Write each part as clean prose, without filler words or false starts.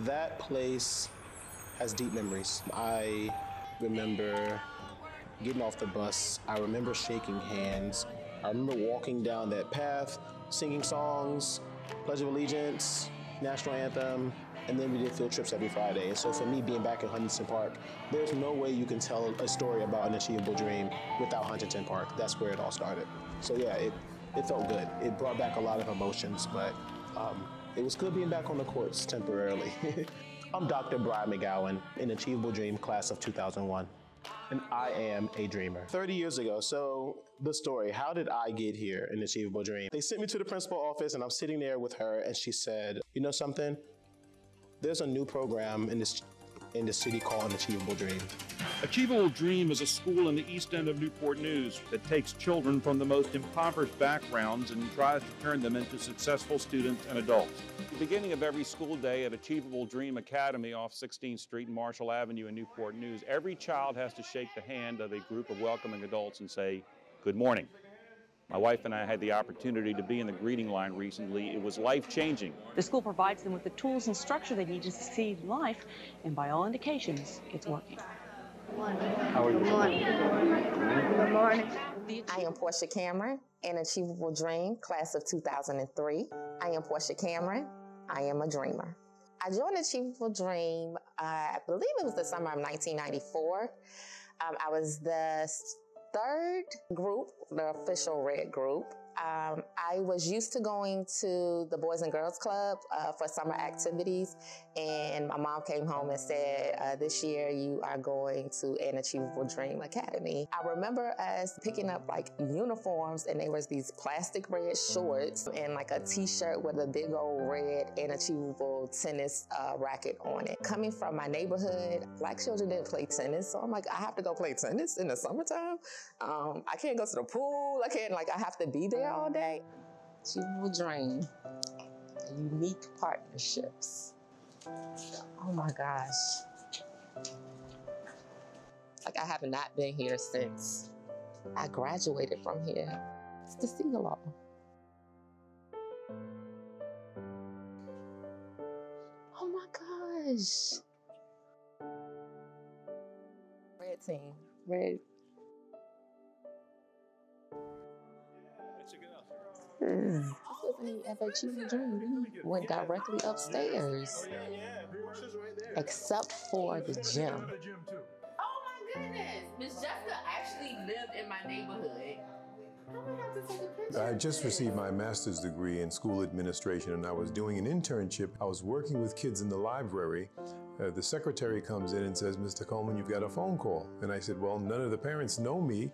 That place has deep memories. I remember getting off the bus. I remember shaking hands. I remember walking down that path, singing songs, Pledge of Allegiance, National Anthem, and then we did field trips every Friday. And so for me, being back in Huntington Park, there's no way you can tell a story about an achievable dream without Huntington Park. That's where it all started. So yeah, it felt good. It brought back a lot of emotions, but it was good being back on the courts temporarily. I'm Dr. Brian McGowan, an Achievable Dream class of 2001, and I am a dreamer. 30 years ago, so the story, how did I get here in Achievable Dream? They sent me to the principal office and I'm sitting there with her and she said, you know something? There's a new program in this city called an Achievable Dream. Achievable Dream is a school in the east end of Newport News that takes children from the most impoverished backgrounds and tries to turn them into successful students and adults. At the beginning of every school day at Achievable Dream Academy off 16th Street and Marshall Avenue in Newport News, every child has to shake the hand of a group of welcoming adults and say, "Good morning." My wife and I had the opportunity to be in the greeting line recently. It was life-changing. The school provides them with the tools and structure they need to succeed in life, and by all indications, it's working. How are you? Good morning. Good morning. I am Portia Cameron, an Achievable Dream, class of 2003. I am Portia Cameron. I am a dreamer. I joined Achievable Dream, I believe it was the summer of 1994. I was the third group, the official red group. I was used to going to the Boys and Girls Club for summer activities, and my mom came home and said, this year you are going to an Achievable Dream Academy. I remember us picking up like uniforms, and there was these plastic red shorts and like a t-shirt with a big old red and Achievable tennis racket on it. Coming from my neighborhood, Black children didn't play tennis, so I'm like, I have to go play tennis in the summertime? I can't go to the pool, I have to be there all day. Achievable Dream, unique partnerships. Oh my gosh. I have not been here since I graduated from here. It's the Seagull. Oh my gosh. Red team, red. This wasn't ever Achievable Dream. We went directly upstairs, except for the gym. Oh my goodness, Miss Jessica actually lived in my neighborhood. I had just received my master's degree in school administration, and I was doing an internship. I was working with kids in the library. The secretary comes in and says, "Mr. Coleman, you've got a phone call." And I said, "Well, none of the parents know me.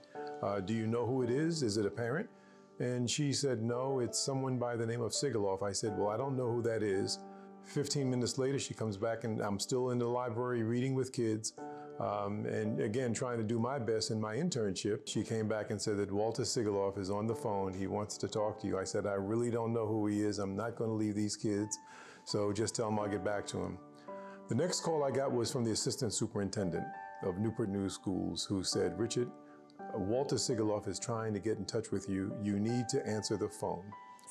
Do you know who it is? Is it a parent?" And she said, "No, it's someone by the name of Sigaloff." I said, "Well, I don't know who that is." 15 minutes later, she comes back and I'm still in the library reading with kids. And again, trying to do my best in my internship. She came back and said that Walter Sigaloff is on the phone. He wants to talk to you. I said, "I really don't know who he is. I'm not going to leave these kids. So just tell him I'll get back to him." The next call I got was from the assistant superintendent of Newport News Schools, who said, "Richard, Walter Sigaloff is trying to get in touch with you. You need to answer the phone."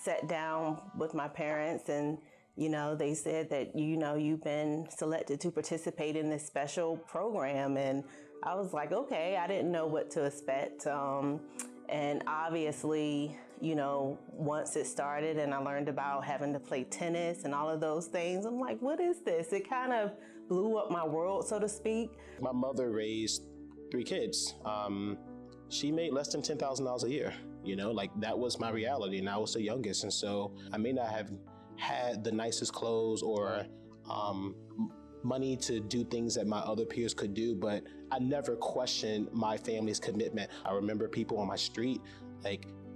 Sat down with my parents and, they said that, you've been selected to participate in this special program. And I was like, okay, I didn't know what to expect. And obviously, once it started and I learned about having to play tennis and all of those things, I'm like, what is this? It kind of blew up my world, so to speak. My mother raised 3 kids. She made less than $10,000 a year. That was my reality, and I was the youngest. And so I may not have had the nicest clothes or money to do things that my other peers could do, but I never questioned my family's commitment. I remember people on my street,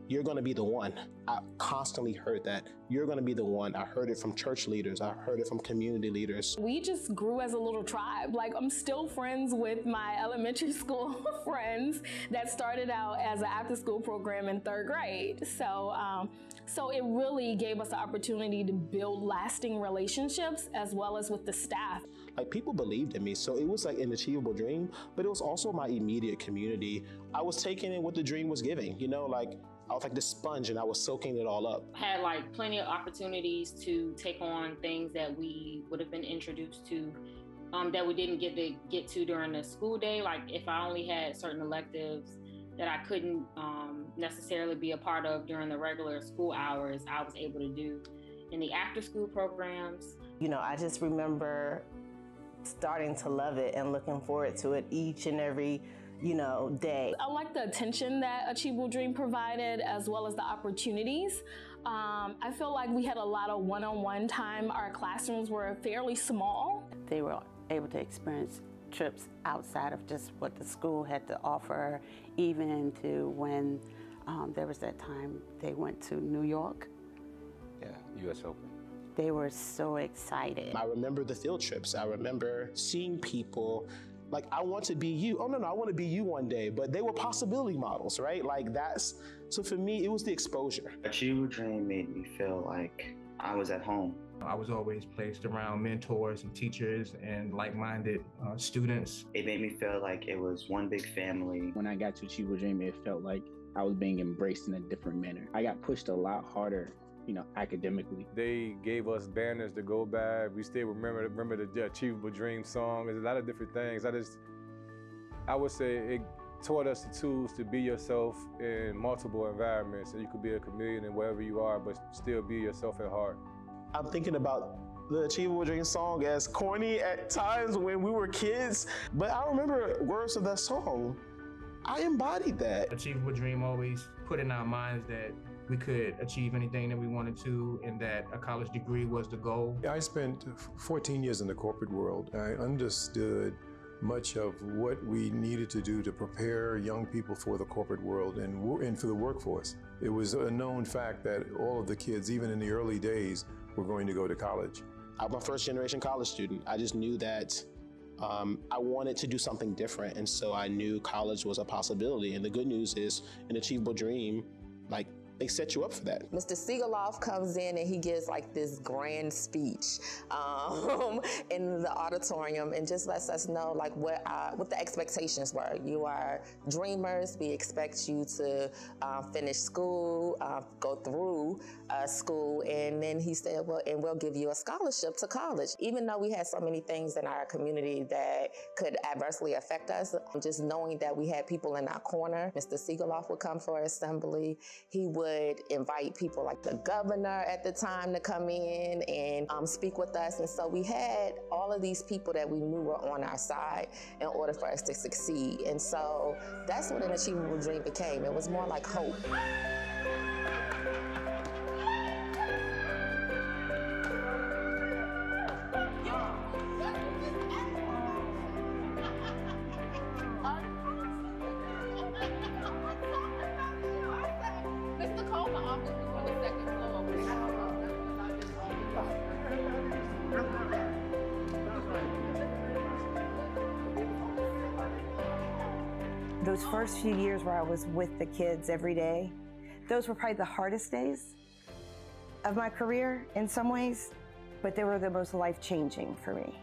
"You're gonna be the one." I constantly heard that. "You're gonna be the one." I heard it from church leaders. I heard it from community leaders. We just grew as a little tribe. I'm still friends with my elementary school friends that started out as an after-school program in 3rd grade. So it really gave us the opportunity to build lasting relationships as well as with the staff. People believed in me, so it was an achievable dream, but it was also my immediate community. I was taking in what the dream was giving, I was like this sponge and I was soaking it all up. Had like plenty of opportunities to take on things that we would have been introduced to that we didn't get to during the school day. Like if I only had certain electives that I couldn't necessarily be a part of during the regular school hours, I was able to do in the after school programs. You know, I just remember starting to love it and looking forward to it each and every, you know, day. I like the attention that Achievable Dream provided, as well as the opportunities. I feel like we had a lot of one-on-one time. Our classrooms were fairly small. They were able to experience trips outside of just what the school had to offer, even into when there was that time they went to New York. Yeah, U.S. Open. They were so excited. I remember the field trips. I remember seeing people like, I want to be you. Oh, no, I want to be you one day. But they were possibility models, right? Like so for me, it was the exposure. Achievable Dream made me feel like I was at home. I was always placed around mentors and teachers and like-minded students. It made me feel like it was one big family. When I got to Achievable Dream, it felt like I was being embraced in a different manner. I got pushed a lot harder, you know, academically. They gave us banners to go by. We still remember the Achievable Dream song. There's a lot of different things. I would say it taught us the tools to be yourself in multiple environments, so you could be a chameleon in wherever you are, but still be yourself at heart. I'm thinking about the Achievable Dream song as corny at times when we were kids, but I remember words of that song. I embodied that. Achievable Dream always put in our minds that we could achieve anything that we wanted to, and that a college degree was the goal. I spent 14 years in the corporate world. I understood much of what we needed to do to prepare young people for the corporate world and for the workforce. It was a known fact that all of the kids, even in the early days, were going to go to college. I'm a first-generation college student. I just knew that I wanted to do something different, and so I knew college was a possibility. And the good news is, an Achievable Dream, like, they set you up for that. Mr. Siegaloff comes in and he gives like this grand speech in the auditorium and just lets us know like what the expectations were. You are dreamers. We expect you to finish school, go through school, and then he said, well, and we'll give you a scholarship to college. Even though we had so many things in our community that could adversely affect us, just knowing that we had people in our corner. Mr. Siegaloff would come for assembly. He would invite people like the governor at the time to come in and speak with us. And so we had all of these people that we knew were on our side in order for us to succeed. And so that's what an Achievable Dream became. It was more like hope. Those first few years where I was with the kids every day, those were probably the hardest days of my career in some ways, but they were the most life-changing for me.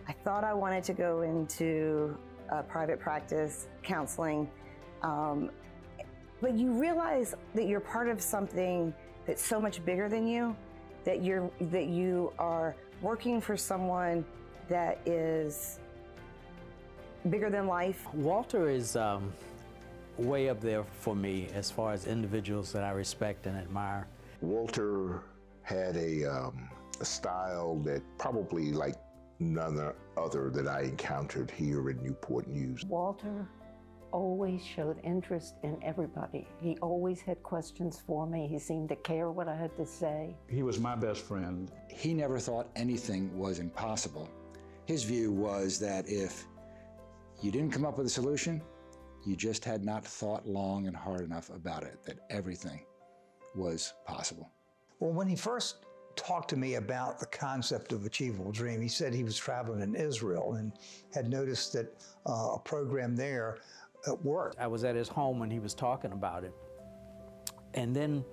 I thought I wanted to go into private practice, counseling, but you realize that you're part of something that's so much bigger than you, that you are working for someone that is bigger than life. Walter is way up there for me as far as individuals that I respect and admire. Walter had a style that probably like none other that I encountered here in Newport News. Walter always showed interest in everybody. He always had questions for me. He seemed to care what I had to say. He was my best friend. He never thought anything was impossible. His view was that if you didn't come up with a solution, you just had not thought long and hard enough about it, that everything was possible. Well, when he first talked to me about the concept of Achievable Dream, he said he was traveling in Israel and had noticed that a program there worked. I was at his home when he was talking about it. And then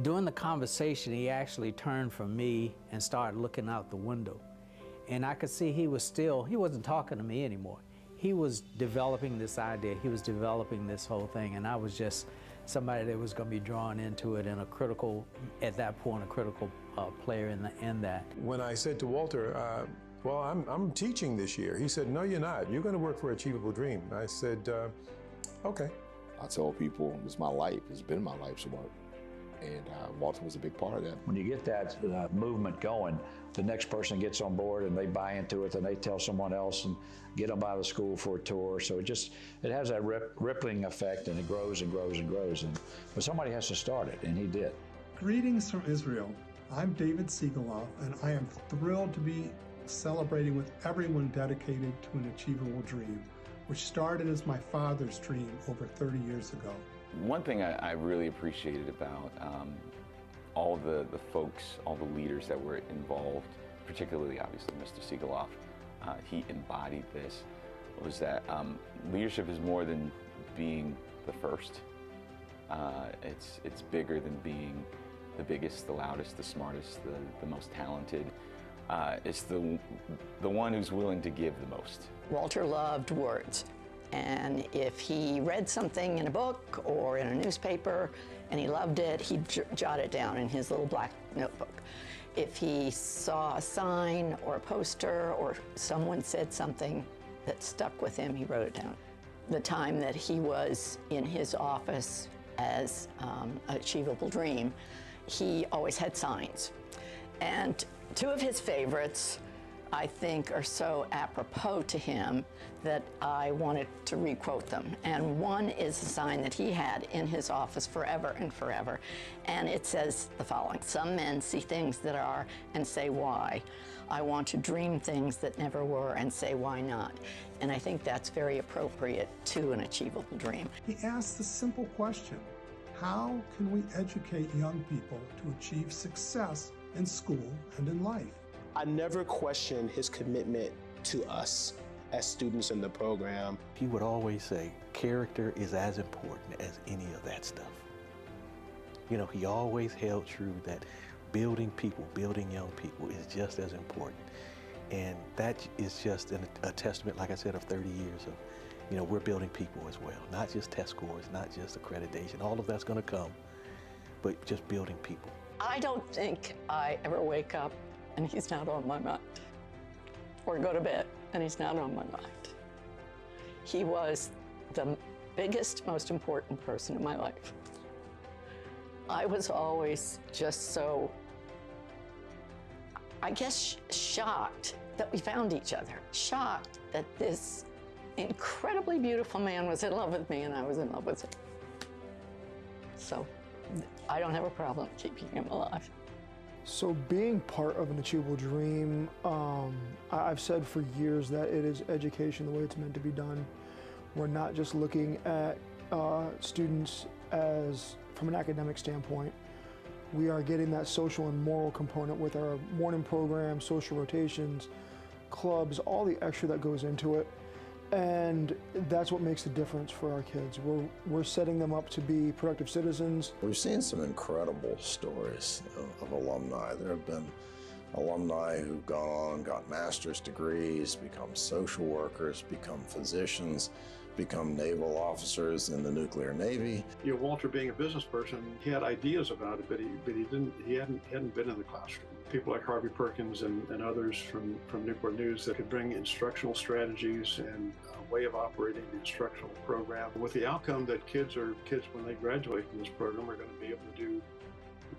during the conversation, he actually turned from me and started looking out the window. And I could see he wasn't talking to me anymore. He was developing this idea. He was developing this whole thing. And I was just somebody that was going to be drawn into it and a critical, at that point, a critical player in that. When I said to Walter, well, I'm teaching this year, he said, no, you're not. You're going to work for Achievable Dream. I said, okay. I tell people, it's my life. It's been my life's work. And Walter was a big part of that. When you get that movement going, the next person gets on board and they buy into it, and they tell someone else and get them by the school for a tour. So it has that rippling effect, and it grows and grows and grows. But somebody has to start it, and he did. Greetings from Israel. I'm David Siegeloff, and I am thrilled to be celebrating with everyone dedicated to an achievable dream, which started as my father's dream over 30 years ago. One thing I really appreciated about all the folks, all the leaders that were involved, particularly obviously Mr. Siegeloff, he embodied this, was that leadership is more than being the first. It's bigger than being the biggest, the loudest, the smartest, the most talented. It's the one who's willing to give the most. Walter loved words. And if he read something in a book or in a newspaper and he loved it, he'd jot it down in his little black notebook. If he saw a sign or a poster or someone said something that stuck with him, he wrote it down. The time that he was in his office as Achievable Dream, he always had signs. And two of his favorites, I think, are so apropos to him that I wanted to re-quote them. And one is a sign that he had in his office forever and forever. And it says the following: "Some men see things that are and say why. I want to dream things that never were and say why not." And I think that's very appropriate to an achievable dream. He asked the simple question: how can we educate young people to achieve success in school and in life? I never questioned his commitment to us as students in the program. He would always say, character is as important as any of that stuff. You know, he always held true that building people, building young people is just as important. And that is just a testament, like I said, of 30 years of, you know, we're building people as well. Not just test scores, not just accreditation. All of that's going to come, but just building people. I don't think I ever wake up and he's not on my mind, or go to bed and he's not on my mind. He was the biggest, most important person in my life. I was always just so, I guess, shocked that we found each other, shocked that this incredibly beautiful man was in love with me and I was in love with him. So I don't have a problem keeping him alive. So being part of an Achievable Dream, I've said for years that it is education the way it's meant to be done. We're not just looking at students as from an academic standpoint. We are getting that social and moral component with our morning program, social rotations, clubs, all the extra that goes into it. And that's what makes the difference for our kids. We're setting them up to be productive citizens. We've seen some incredible stories of alumni. There have been alumni who've gone on and got master's degrees, become social workers, become physicians, become naval officers in the nuclear navy. You know, Walter, being a business person, he had ideas about it, but he hadn't been in the classroom. People like Harvey Perkins and others from Newport News that could bring instructional strategies and a way of operating the instructional program, with the outcome that kids when they graduate from this program are going to be able to do,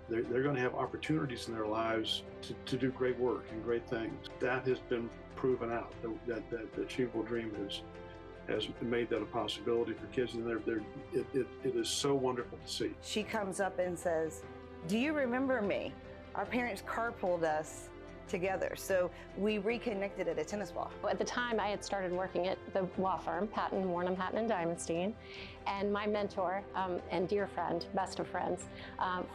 they're going to have opportunities in their lives to do great work and great things. That has been proven out, that the Achievable Dream has made that a possibility for kids, and it is so wonderful to see. She comes up and says, "Do you remember me?" Our parents carpooled us together, so we reconnected at a tennis ball. At the time, I had started working at the law firm, Patton, Warnham, Hatton & Diamonstein, and my mentor and dear friend, best of friends,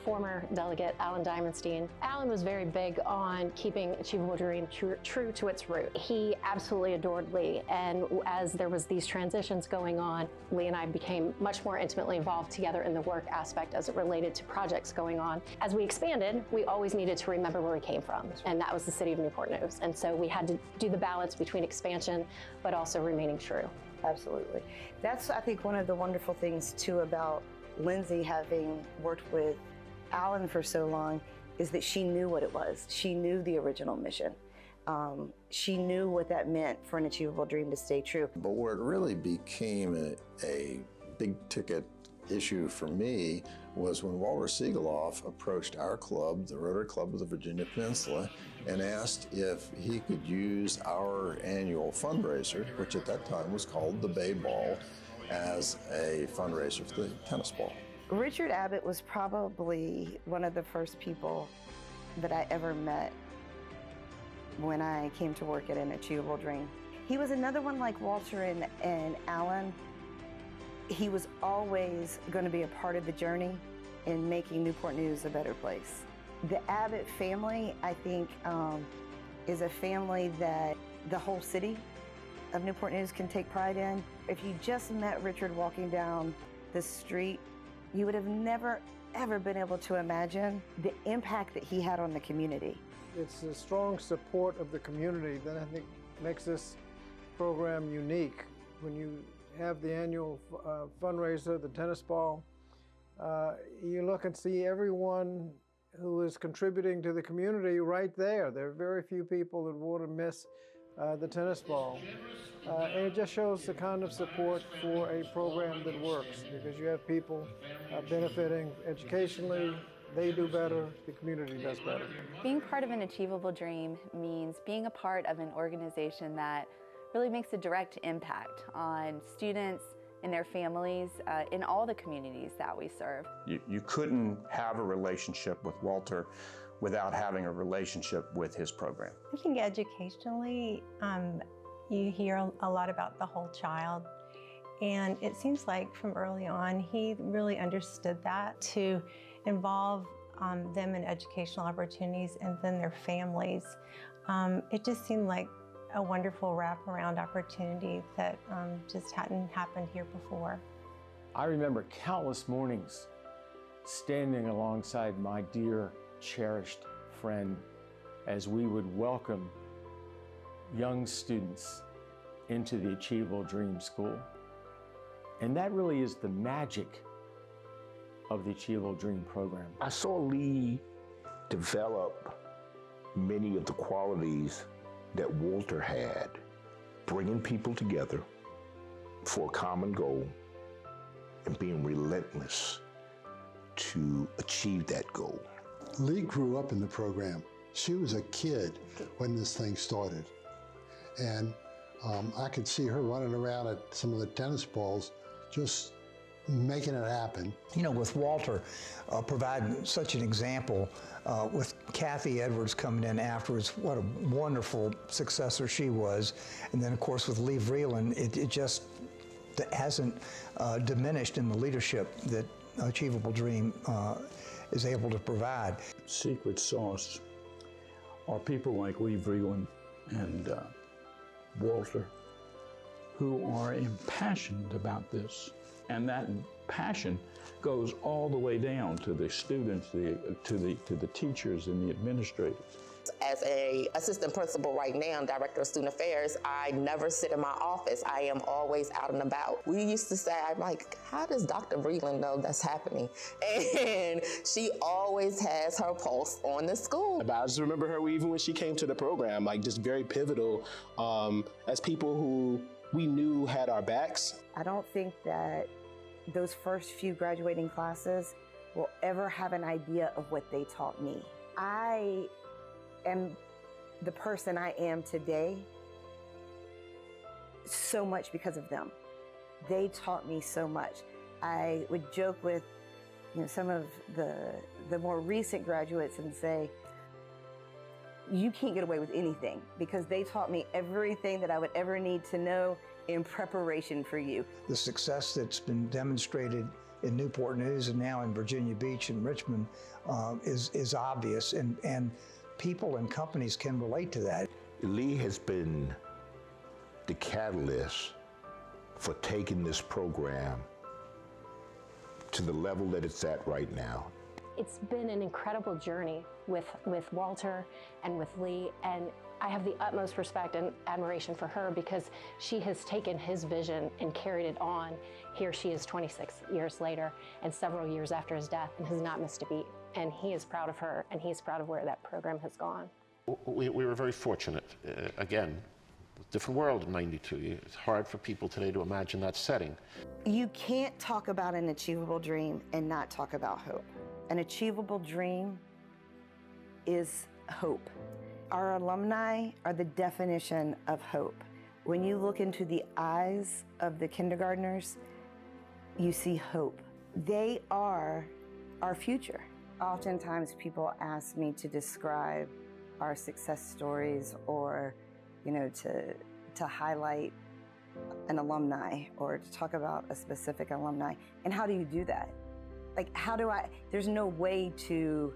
former delegate Alan Diamonstein. Alan was very big on keeping Achievable Dream true to its root. He absolutely adored Lee, and as there was these transitions going on, Lee and I became much more intimately involved together in the work aspect as it related to projects going on. As we expanded, we always needed to remember where we came from, and that was the city of Newport News. And so we had to do the balance between expansion, but also remaining true. Absolutely. That's, I think, one of the wonderful things, too, about Lindsay, having worked with Alan for so long, is that she knew what it was. She knew the original mission. She knew what that meant for an achievable dream to stay true. But where it really became a big ticket issue for me was when Walter Siegeloff approached our club, the Rotary Club of the Virginia Peninsula, and asked if he could use our annual fundraiser, which at that time was called the Bay Ball, as a fundraiser for the tennis ball. Richard Abbott was probably one of the first people that I ever met when I came to work at an Achievable Dream. He was another one like Walter and Alan. He was always going to be a part of the journey in making Newport News a better place. The Abbott family, I think, is a family that the whole city of Newport News can take pride in. If you just met Richard walking down the street, you would have never, ever been able to imagine the impact that he had on the community. It's the strong support of the community that I think makes this program unique. When you have the annual fundraiser, the tennis ball, you look and see everyone who is contributing to the community right there. There are very few people that want to miss the tennis ball. And it just shows the kind of support for a program that works, because you have people benefiting educationally. They do better, the community does better. Being part of an Achievable Dream means being a part of an organization that really makes a direct impact on students and their families in all the communities that we serve. You couldn't have a relationship with Walter without having a relationship with his program. I think educationally, you hear a lot about the whole child, and it seems like from early on he really understood that, to involve them in educational opportunities and then their families. It just seemed like a wonderful wraparound opportunity that just hadn't happened here before. I remember countless mornings standing alongside my dear, cherished friend as we would welcome young students into the Achievable Dream School. And that really is the magic of the Achievable Dream program. I saw Lee develop many of the qualities that Walter had, bringing people together for a common goal and being relentless to achieve that goal. Lee grew up in the program. She was a kid when this thing started. And I could see her running around at some of the tennis balls, just making it happen. You know, with Walter providing such an example, with Kathy Edwards coming in afterwards, what a wonderful successor she was. And then, of course, with Lee Vreeland, it just hasn't diminished in the leadership that Achievable Dream is able to provide. Secret sauce are people like Lee Vreeland and Walter, who are impassioned about this. And that passion goes all the way down to the students, to the teachers and the administrators. As an assistant principal right now, director of student affairs, I never sit in my office. I am always out and about. We used to say, I'm like, how does Dr. Vreeland know that's happening? And she always has her pulse on the school. But I just remember her even when she came to the program, like just very pivotal as people who we knew had our backs. I don't think that those first few graduating classes will ever have an idea of what they taught me. I am the person I am today so much because of them. They taught me so much. I would joke with some of the more recent graduates and say, you can't get away with anything, because they taught me everything that I would ever need to know in preparation for you. The success that's been demonstrated in Newport News and now in Virginia Beach and Richmond is obvious, and people and companies can relate to that. Lee has been the catalyst for taking this program to the level that it's at right now. It's been an incredible journey with Walter and with Lee, and I have the utmost respect and admiration for her because she has taken his vision and carried it on. Here she is 26 years later and several years after his death and has not missed a beat. And he is proud of her and he's proud of where that program has gone. We were very fortunate. Again, different world in '92. It's hard for people today to imagine that setting. You can't talk about an achievable dream and not talk about hope. An achievable dream is hope. Our alumni are the definition of hope. When you look into the eyes of the kindergartners, you see hope. They are our future. Oftentimes people ask me to describe our success stories or, to highlight an alumni or to talk about a specific alumni. And how do you do that? Like, there's no way to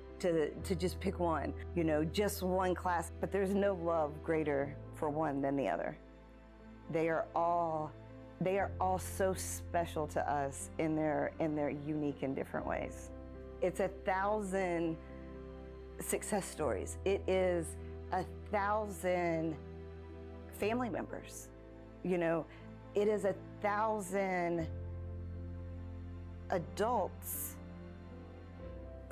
just pick one, just one class, but there's no love greater for one than the other. They are all so special to us in their unique and different ways. It's 1,000 success stories. It is 1,000 family members. It is 1,000 adults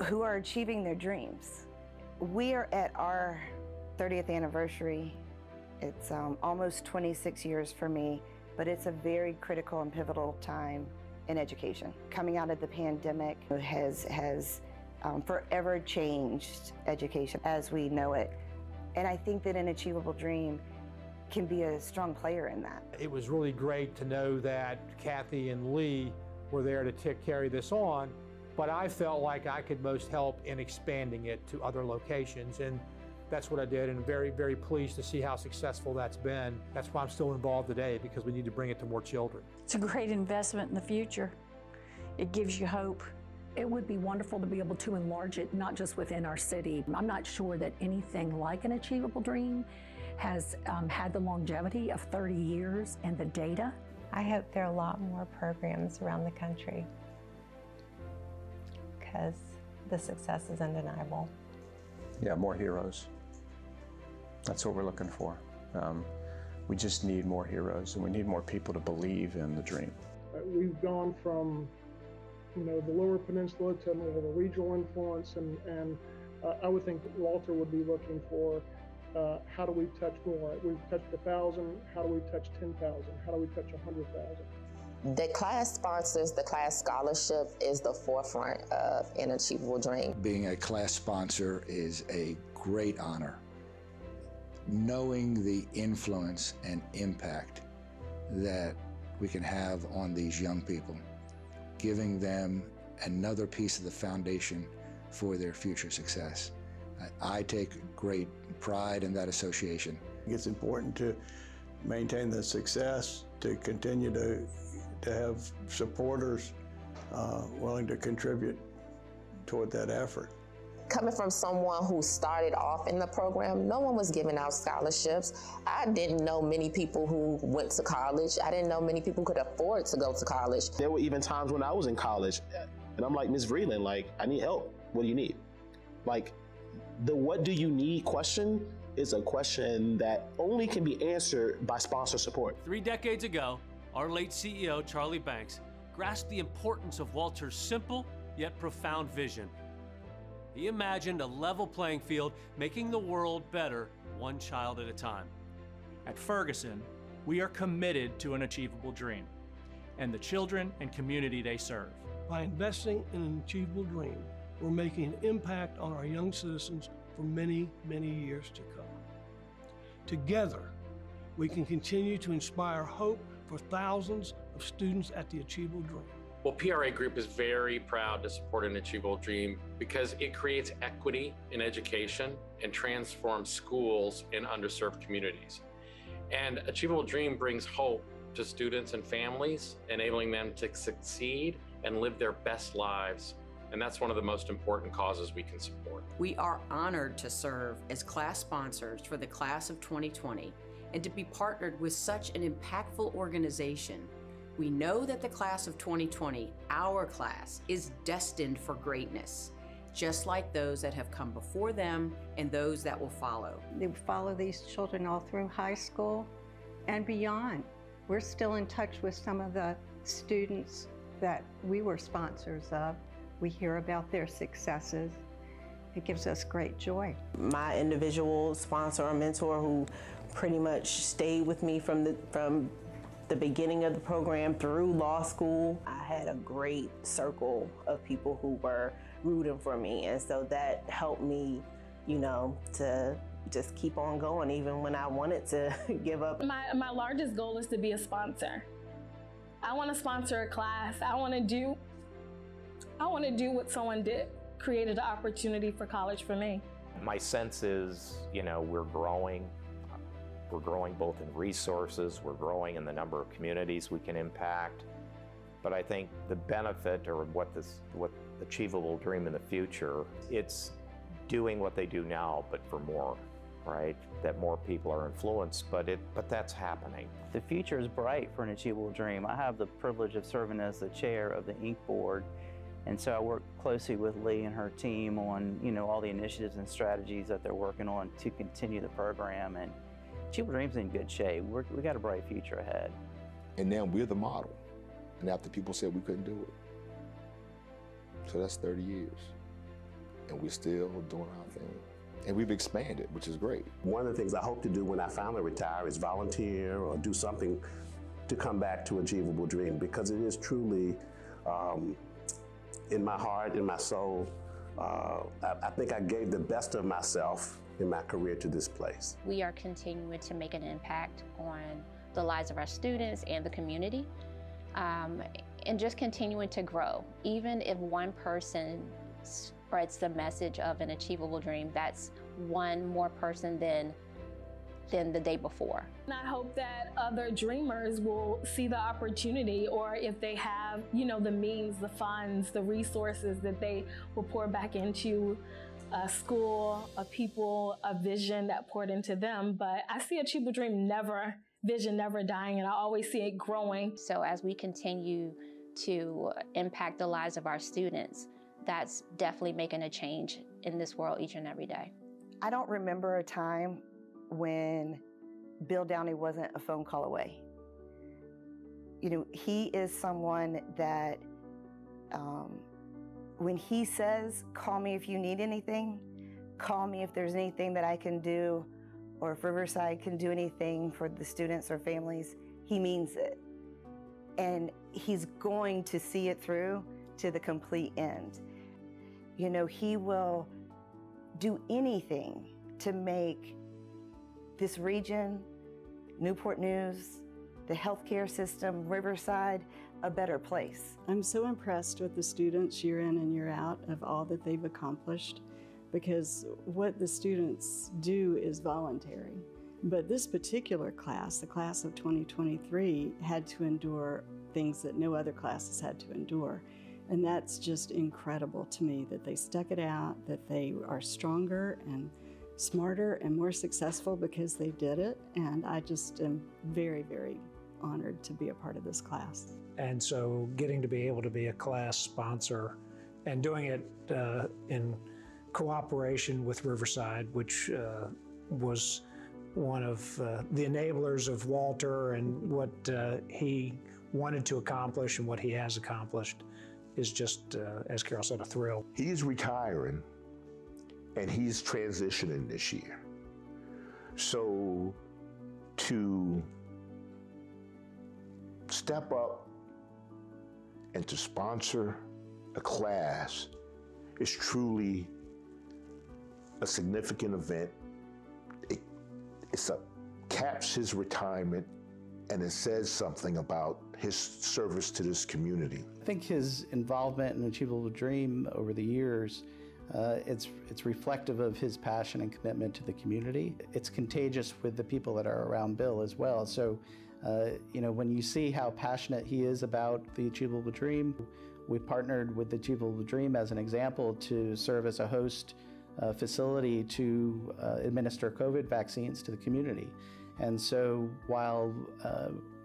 who are achieving their dreams. We are at our 30th anniversary. It's almost 26 years for me, but it's a very critical and pivotal time in education. Coming out of the pandemic has forever changed education as we know it. And I think that an Achievable Dream can be a strong player in that. It was really great to know that Kathy and Lee were there to carry this on, but I felt like I could most help in expanding it to other locations, and that's what I did, and very, very pleased to see how successful that's been. That's why I'm still involved today, because we need to bring it to more children. It's a great investment in the future. It gives you hope. It would be wonderful to be able to enlarge it, not just within our city. I'm not sure that anything like an Achievable Dream has had the longevity of 30 years and the data. I hope there are a lot more programs around the country because the success is undeniable. Yeah, more heroes. That's what we're looking for. We just need more heroes, and we need more people to believe in the dream. We've gone from, the Lower Peninsula to more of a regional influence, and I would think that Walter would be looking for how do we touch more? We've touched 1,000. How do we touch 10,000? How do we touch 100,000? The class sponsors, the class scholarship is the forefront of an Achievable Dream. Being a class sponsor is a great honor. Knowing the influence and impact that we can have on these young people, giving them another piece of the foundation for their future success. I take great pride in that association. It's important to maintain the success, to continue to have supporters willing to contribute toward that effort. Coming from someone who started off in the program, no one was giving out scholarships. I didn't know many people who went to college. I didn't know many people could afford to go to college. There were even times when I was in college and I'm like, Ms. Vreeland, I need help. What do you need? The what do you need question is a question that only can be answered by sponsor support. 3 decades ago, our late CEO, Charlie Banks, grasped the importance of Walter's simple yet profound vision. He imagined a level playing field, making the world better one child at a time. At Ferguson, we are committed to an Achievable Dream and the children and community they serve. By investing in an Achievable Dream, we're making an impact on our young citizens for many, many years to come. Together, we can continue to inspire hope for thousands of students at the Achievable Dream. Well, PRA Group is very proud to support an Achievable Dream because it creates equity in education and transforms schools in underserved communities. And Achievable Dream brings hope to students and families, enabling them to succeed and live their best lives. And that's one of the most important causes we can support. We are honored to serve as class sponsors for the class of 2020 and to be partnered with such an impactful organization. We know that the class of 2020, our class, is destined for greatness. just like those that have come before them and those that will follow. They follow these children all through high school and beyond. We're still in touch with some of the students that we were sponsors of. We hear about their successes. It gives us great joy. My individual sponsor or mentor who pretty much stayed with me from the beginning of the program through law school. I had a great circle of people who were rooting for me, and so that helped me, you know, to just keep on going even when I wanted to give up. My largest goal is to be a sponsor. I want to sponsor a class. I want to do what someone did, created an opportunity for college for me. My sense is, you know, we're growing. We're growing both in resources, we're growing in the number of communities we can impact. But I think the benefit, or what Achievable Dream in the future, it's doing what they do now, but for more, right? That more people are influenced, but that's happening. The future is bright for an Achievable Dream. I have the privilege of serving as the chair of the Inc. board. And so I work closely with Lee and her team on, you know, all the initiatives and strategies that they're working on to continue the program. And Achievable Dream's in good shape. We got a bright future ahead. And now we're the model. And after people said we couldn't do it. So that's 30 years. And we're still doing our thing. And we've expanded, which is great. One of the things I hope to do when I finally retire is volunteer or do something to come back to Achievable Dream, because it is truly, in my heart, in my soul, I think I gave the best of myself in my career to this place. We are continuing to make an impact on the lives of our students and the community, and just continuing to grow. Even if one person spreads the message of an Achievable Dream, that's one more person than the day before. And I hope that other dreamers will see the opportunity, or if they have, you know, the means, the funds, the resources, that they will pour back into a school, a people, a vision that poured into them. But I see Achievable Dream vision never dying, and I always see it growing. So as we continue to impact the lives of our students, that's definitely making a change in this world each and every day. I don't remember a time when Bill Downey wasn't a phone call away. You know, he is someone that when he says, call me if you need anything, call me if there's anything that I can do, or if Riverside can do anything for the students or families, he means it. And he's going to see it through to the complete end. You know, he will do anything to make this region, Newport News, the healthcare system, Riverside, a better place. I'm so impressed with the students year in and year out of all that they've accomplished, because what the students do is voluntary. But this particular class, the class of 2023, had to endure things that no other classes had to endure. And that's just incredible to me, that they stuck it out, that they are stronger and smarter and more successful because they did it. And I just am very, very honored to be a part of this class. And so getting to be able to be a class sponsor and doing it in cooperation with Riverside, which was one of the enablers of Walter and what he wanted to accomplish and what he has accomplished, is just, as Carol said, a thrill. He's retiring and he's transitioning this year. So to step up and to sponsor a class is truly a significant event. It caps his retirement, and it says something about his service to this community. I think his involvement in Achievable Dream over the years, it's reflective of his passion and commitment to the community. It's contagious with the people that are around Bill as well. So, you know, when you see how passionate he is about the Achievable Dream, we partnered with the Achievable Dream as an example to serve as a host facility to administer COVID vaccines to the community. And so while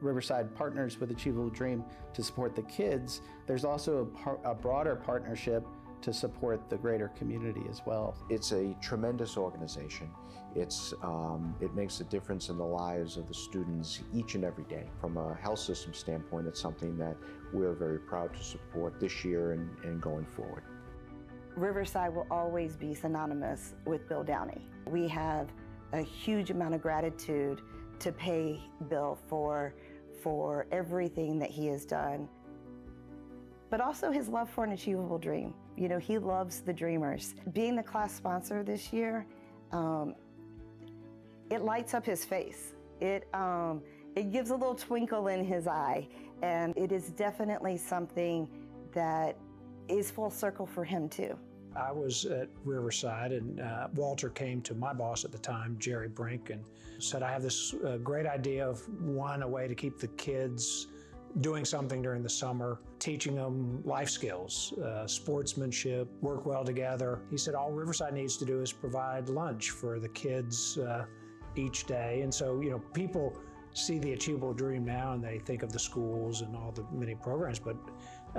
Riverside partners with Achievable Dream to support the kids, there's also a broader partnership to support the greater community as well. It's a tremendous organization. It makes a difference in the lives of the students each and every day. From a health system standpoint, it's something that we're very proud to support this year and going forward. Riverside will always be synonymous with Bill Downey. We have a huge amount of gratitude to pay Bill for everything that he has done, but also his love for an achievable dream. You know, he loves the dreamers. Being the class sponsor this year, it lights up his face. It gives a little twinkle in his eye, and it is definitely something that is full circle for him too. I was at Riverside, and Walter came to my boss at the time, Jerry Brink, and said, I have this great idea of, one, a way to keep the kids doing something during the summer, teaching them life skills, sportsmanship, work well together. He said, all Riverside needs to do is provide lunch for the kids each day. And so, you know, people see the Achievable Dream now and they think of the schools and all the many programs, but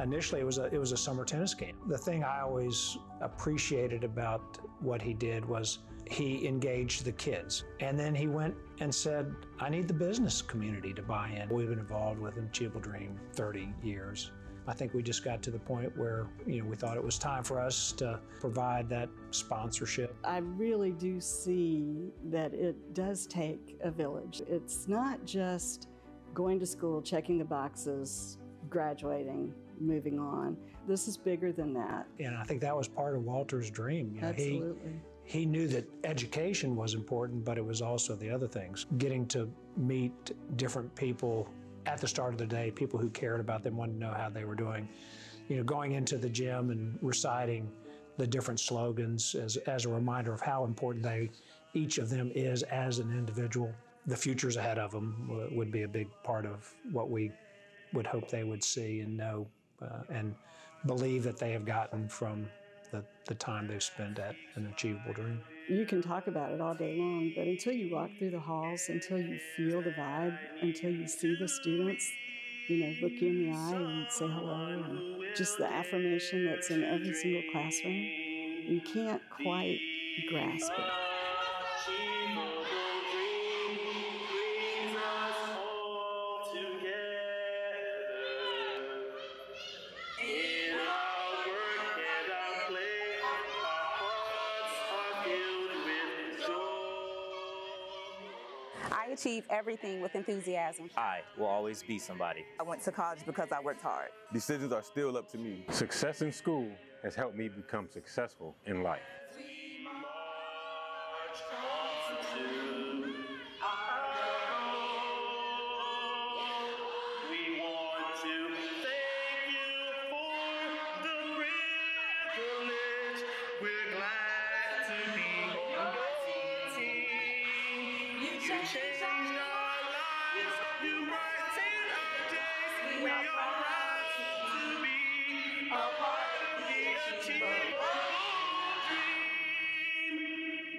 initially it was a summer tennis camp. The thing I always appreciated about what he did was he engaged the kids. And then he went and said, I need the business community to buy in. We've been involved with an Achievable Dream 30 years. I think we just got to the point where, you know, we thought it was time for us to provide that sponsorship. I really do see that it does take a village. It's not just going to school, checking the boxes, graduating, moving on. This is bigger than that. And I think that was part of Walter's dream. You know, Absolutely. He knew that education was important, but it was also the other things. Getting to meet different people at the start of the day, people who cared about them, wanted to know how they were doing. You know, going into the gym and reciting the different slogans as a reminder of how important each of them is as an individual. The futures ahead of them would be a big part of what we would hope they would see and know and believe that they have gotten from the time they've spent at an Achievable Dream. You can talk about it all day long, but until you walk through the halls, until you feel the vibe, until you see the students, you know, look you in the eye and say hello, and just the affirmation that's in every single classroom, you can't quite grasp it. I achieve everything with enthusiasm. I will always be somebody. I went to college because I worked hard. Decisions are still up to me. Success in school has helped me become successful in life.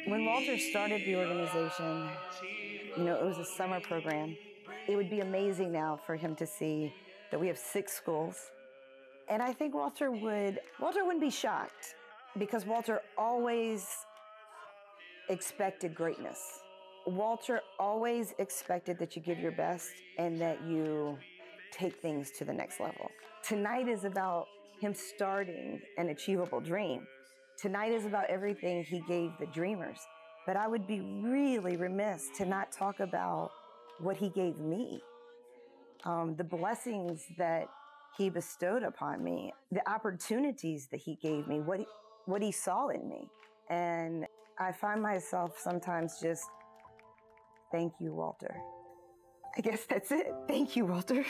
When Walter started the organization, you know, it was a summer program. It would be amazing now for him to see that we have 6 schools. And I think Walter wouldn't be shocked, because Walter always expected greatness. Walter always expected that you give your best and that you take things to the next level. Tonight is about him starting an Achievable Dream. Tonight is about everything he gave the dreamers. But I would be really remiss to not talk about what he gave me. The blessings that he bestowed upon me, the opportunities that he gave me, what he saw in me. And I find myself sometimes just, thank you, Walter. I guess that's it. Thank you, Walter.